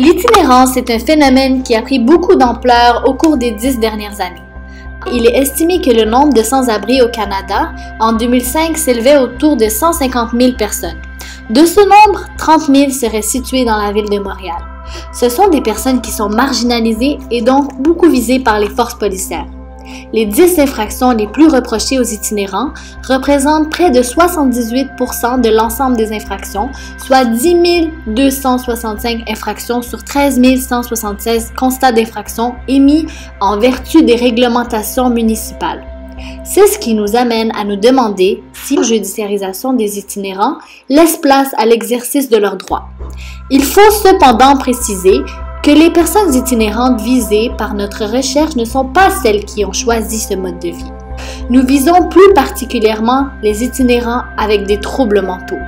L'itinérance est un phénomène qui a pris beaucoup d'ampleur au cours des 10 dernières années. Il est estimé que le nombre de sans-abri au Canada en 2005 s'élevait autour de 150 000 personnes. De ce nombre, 30 000 seraient situés dans la ville de Montréal. Ce sont des personnes qui sont marginalisées et donc beaucoup visées par les forces policières. Les 10 infractions les plus reprochées aux itinérants représentent près de 78% de l'ensemble des infractions, soit 10 265 infractions sur 13 176 constats d'infraction émis en vertu des réglementations municipales. C'est ce qui nous amène à nous demander si la judiciarisation des itinérants laisse place à l'exercice de leurs droits. Il faut cependant préciser que les personnes itinérantes visées par notre recherche ne sont pas celles qui ont choisi ce mode de vie. Nous visons plus particulièrement les itinérants avec des troubles mentaux.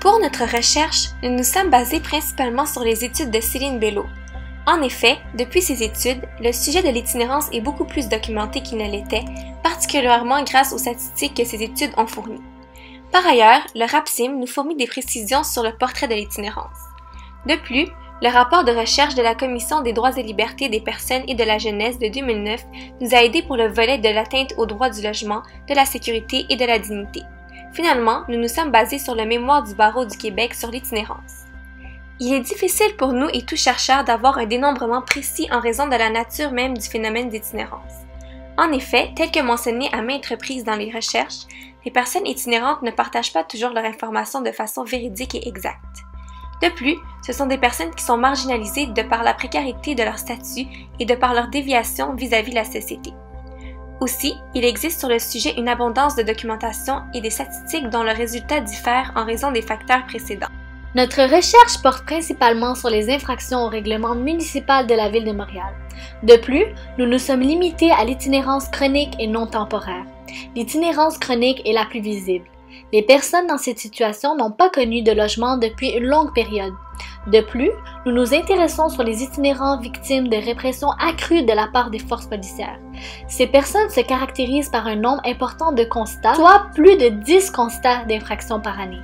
Pour notre recherche, nous nous sommes basés principalement sur les études de Céline Bello. En effet, depuis ces études, le sujet de l'itinérance est beaucoup plus documenté qu'il ne l'était, particulièrement grâce aux statistiques que ces études ont fournies. Par ailleurs, le RAPSIM nous fournit des précisions sur le portrait de l'itinérance. De plus, le rapport de recherche de la Commission des droits et libertés des personnes et de la jeunesse de 2009 nous a aidés pour le volet de l'atteinte aux droits du logement, de la sécurité et de la dignité. Finalement, nous nous sommes basés sur le mémoire du Barreau du Québec sur l'itinérance. Il est difficile pour nous et tout chercheur d'avoir un dénombrement précis en raison de la nature même du phénomène d'itinérance. En effet, tel que mentionné à maintes reprises dans les recherches, les personnes itinérantes ne partagent pas toujours leur information de façon véridique et exacte. De plus, ce sont des personnes qui sont marginalisées de par la précarité de leur statut et de par leur déviation vis-à-vis de la société. Aussi, il existe sur le sujet une abondance de documentation et des statistiques dont le résultat diffère en raison des facteurs précédents. Notre recherche porte principalement sur les infractions au règlement municipal de la Ville de Montréal. De plus, nous nous sommes limités à l'itinérance chronique et non temporaire. L'itinérance chronique est la plus visible. Les personnes dans cette situation n'ont pas connu de logement depuis une longue période. De plus, nous nous intéressons sur les itinérants victimes de répression accrue de la part des forces policières. Ces personnes se caractérisent par un nombre important de constats, soit plus de 10 constats d'infraction par année.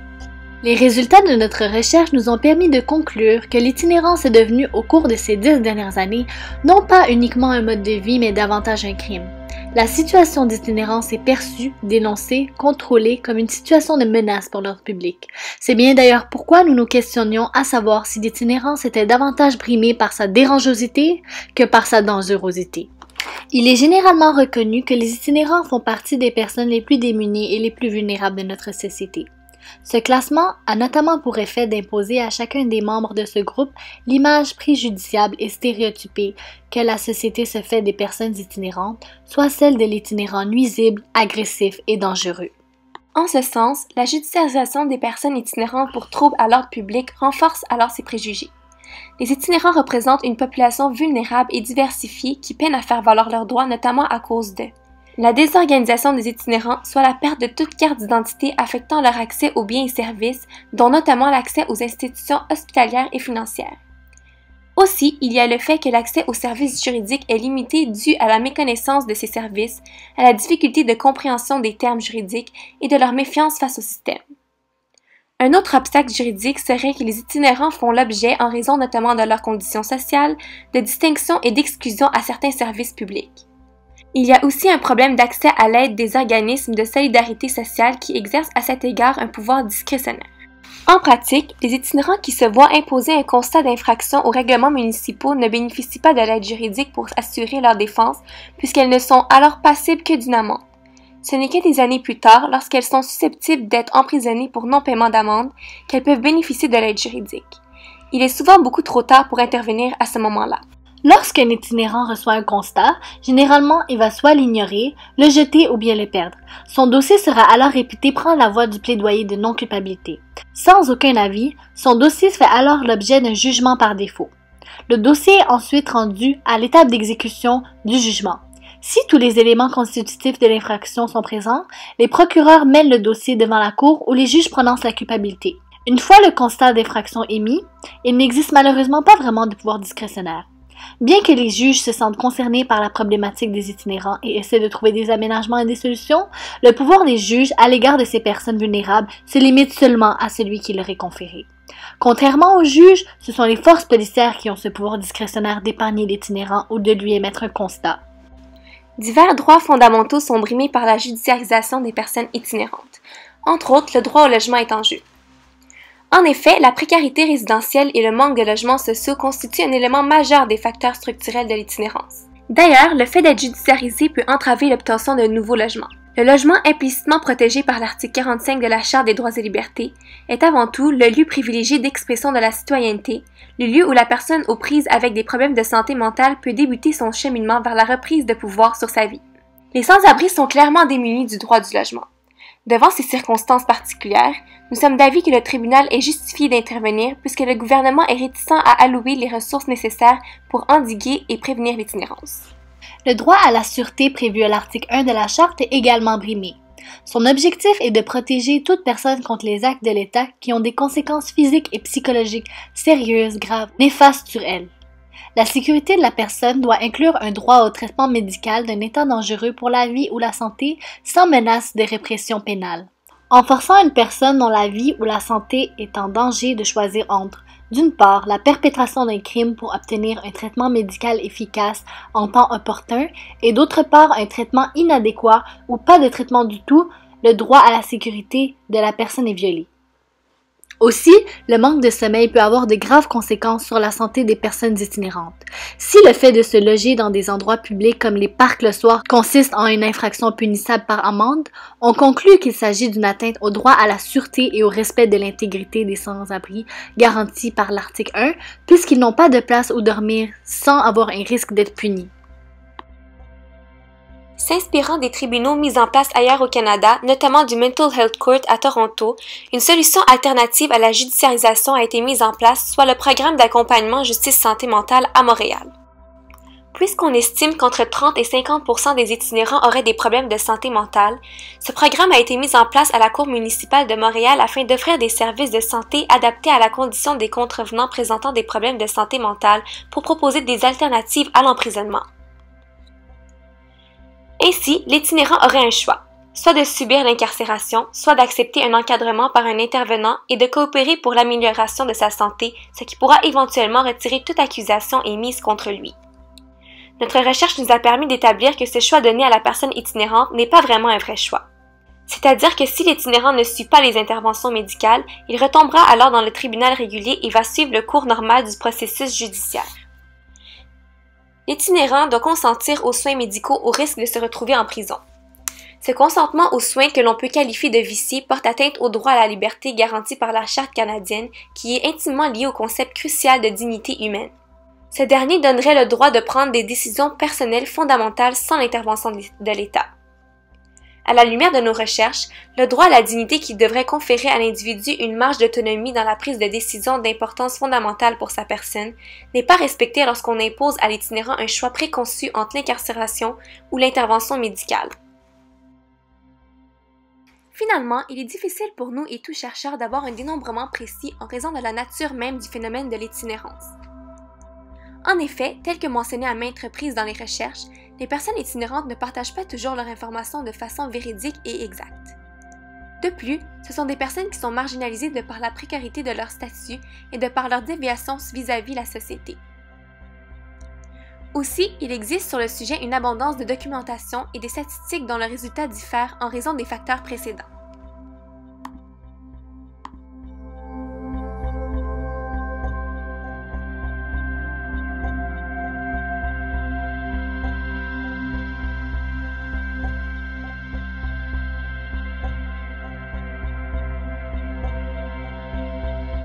Les résultats de notre recherche nous ont permis de conclure que l'itinérance est devenue au cours de ces 10 dernières années non pas uniquement un mode de vie mais davantage un crime. La situation d'itinérance est perçue, dénoncée, contrôlée comme une situation de menace pour l'ordre public. C'est bien d'ailleurs pourquoi nous nous questionnions à savoir si l'itinérance était davantage brimée par sa dérangeosité que par sa dangerosité. Il est généralement reconnu que les itinérants font partie des personnes les plus démunies et les plus vulnérables de notre société. Ce classement a notamment pour effet d'imposer à chacun des membres de ce groupe l'image préjudiciable et stéréotypée que la société se fait des personnes itinérantes, soit celle de l'itinérant nuisible, agressif et dangereux. En ce sens, la judiciarisation des personnes itinérantes pour troubles à l'ordre public renforce alors ces préjugés. Les itinérants représentent une population vulnérable et diversifiée qui peine à faire valoir leurs droits, notamment à cause de la désorganisation des itinérants, soit la perte de toute carte d'identité affectant leur accès aux biens et services, dont notamment l'accès aux institutions hospitalières et financières. Aussi, il y a le fait que l'accès aux services juridiques est limité dû à la méconnaissance de ces services, à la difficulté de compréhension des termes juridiques et de leur méfiance face au système. Un autre obstacle juridique serait que les itinérants font l'objet, en raison notamment de leurs conditions sociales, de distinction et d'exclusion à certains services publics. Il y a aussi un problème d'accès à l'aide des organismes de solidarité sociale qui exercent à cet égard un pouvoir discrétionnaire. En pratique, les itinérants qui se voient imposer un constat d'infraction aux règlements municipaux ne bénéficient pas de l'aide juridique pour assurer leur défense puisqu'elles ne sont alors passibles que d'une amende. Ce n'est que des années plus tard, lorsqu'elles sont susceptibles d'être emprisonnées pour non-paiement d'amende, qu'elles peuvent bénéficier de l'aide juridique. Il est souvent beaucoup trop tard pour intervenir à ce moment-là. Lorsqu'un itinérant reçoit un constat, généralement il va soit l'ignorer, le jeter ou bien le perdre. Son dossier sera alors réputé prendre la voie du plaidoyer de non-culpabilité. Sans aucun avis, son dossier fait alors l'objet d'un jugement par défaut. Le dossier est ensuite rendu à l'étape d'exécution du jugement. Si tous les éléments constitutifs de l'infraction sont présents, les procureurs mènent le dossier devant la cour où les juges prononcent la culpabilité. Une fois le constat d'infraction émis, il n'existe malheureusement pas vraiment de pouvoir discrétionnaire. Bien que les juges se sentent concernés par la problématique des itinérants et essaient de trouver des aménagements et des solutions, le pouvoir des juges à l'égard de ces personnes vulnérables se limite seulement à celui qui leur est conféré. Contrairement aux juges, ce sont les forces policières qui ont ce pouvoir discrétionnaire d'épargner l'itinérant ou de lui émettre un constat. Divers droits fondamentaux sont brimés par la judiciarisation des personnes itinérantes. Entre autres, le droit au logement est en jeu. En effet, la précarité résidentielle et le manque de logements sociaux constituent un élément majeur des facteurs structurels de l'itinérance. D'ailleurs, le fait d'être judiciarisé peut entraver l'obtention de nouveaux logements. Le logement implicitement protégé par l'article 45 de la Charte des droits et libertés est avant tout le lieu privilégié d'expression de la citoyenneté, le lieu où la personne aux prises avec des problèmes de santé mentale peut débuter son cheminement vers la reprise de pouvoir sur sa vie. Les sans-abri sont clairement démunis du droit du logement. Devant ces circonstances particulières, nous sommes d'avis que le tribunal est justifié d'intervenir puisque le gouvernement est réticent à allouer les ressources nécessaires pour endiguer et prévenir l'itinérance. Le droit à la sûreté prévu à l'article 1 de la Charte est également brimé. Son objectif est de protéger toute personne contre les actes de l'État qui ont des conséquences physiques et psychologiques sérieuses, graves, néfastes sur elle. La sécurité de la personne doit inclure un droit au traitement médical d'un état dangereux pour la vie ou la santé sans menace de répression pénale. En forçant une personne dont la vie ou la santé est en danger de choisir entre, d'une part, la perpétration d'un crime pour obtenir un traitement médical efficace en temps opportun et d'autre part un traitement inadéquat ou pas de traitement du tout, le droit à la sécurité de la personne est violé. Aussi, le manque de sommeil peut avoir de graves conséquences sur la santé des personnes itinérantes. Si le fait de se loger dans des endroits publics comme les parcs le soir consiste en une infraction punissable par amende, on conclut qu'il s'agit d'une atteinte au droit à la sûreté et au respect de l'intégrité des sans-abri garantis par l'article 1, puisqu'ils n'ont pas de place où dormir sans avoir un risque d'être punis. S'inspirant des tribunaux mis en place ailleurs au Canada, notamment du Mental Health Court à Toronto, une solution alternative à la judiciarisation a été mise en place, soit le programme d'accompagnement justice santé mentale à Montréal. Puisqu'on estime qu'entre 30 et 50% des itinérants auraient des problèmes de santé mentale, ce programme a été mis en place à la Cour municipale de Montréal afin d'offrir des services de santé adaptés à la condition des contrevenants présentant des problèmes de santé mentale pour proposer des alternatives à l'emprisonnement. Ainsi, l'itinérant aurait un choix, soit de subir l'incarcération, soit d'accepter un encadrement par un intervenant et de coopérer pour l'amélioration de sa santé, ce qui pourra éventuellement retirer toute accusation émise contre lui. Notre recherche nous a permis d'établir que ce choix donné à la personne itinérante n'est pas vraiment un vrai choix. C'est-à-dire que si l'itinérant ne suit pas les interventions médicales, il retombera alors dans le tribunal régulier et va suivre le cours normal du processus judiciaire. L'itinérant doit consentir aux soins médicaux au risque de se retrouver en prison. Ce consentement aux soins que l'on peut qualifier de viciés porte atteinte au droit à la liberté garanti par la Charte canadienne, qui est intimement lié au concept crucial de dignité humaine. Ce dernier donnerait le droit de prendre des décisions personnelles fondamentales sans l'intervention de l'État. À la lumière de nos recherches, le droit à la dignité qui devrait conférer à l'individu une marge d'autonomie dans la prise de décision d'importance fondamentale pour sa personne n'est pas respecté lorsqu'on impose à l'itinérant un choix préconçu entre l'incarcération ou l'intervention médicale. Finalement, il est difficile pour nous et tout chercheurs d'avoir un dénombrement précis en raison de la nature même du phénomène de l'itinérance. En effet, tel que mentionné à maintes reprises dans les recherches, les personnes itinérantes ne partagent pas toujours leurs informations de façon véridique et exacte. De plus, ce sont des personnes qui sont marginalisées de par la précarité de leur statut et de par leur déviation vis-à-vis la société. Aussi, il existe sur le sujet une abondance de documentation et des statistiques dont le résultat diffère en raison des facteurs précédents.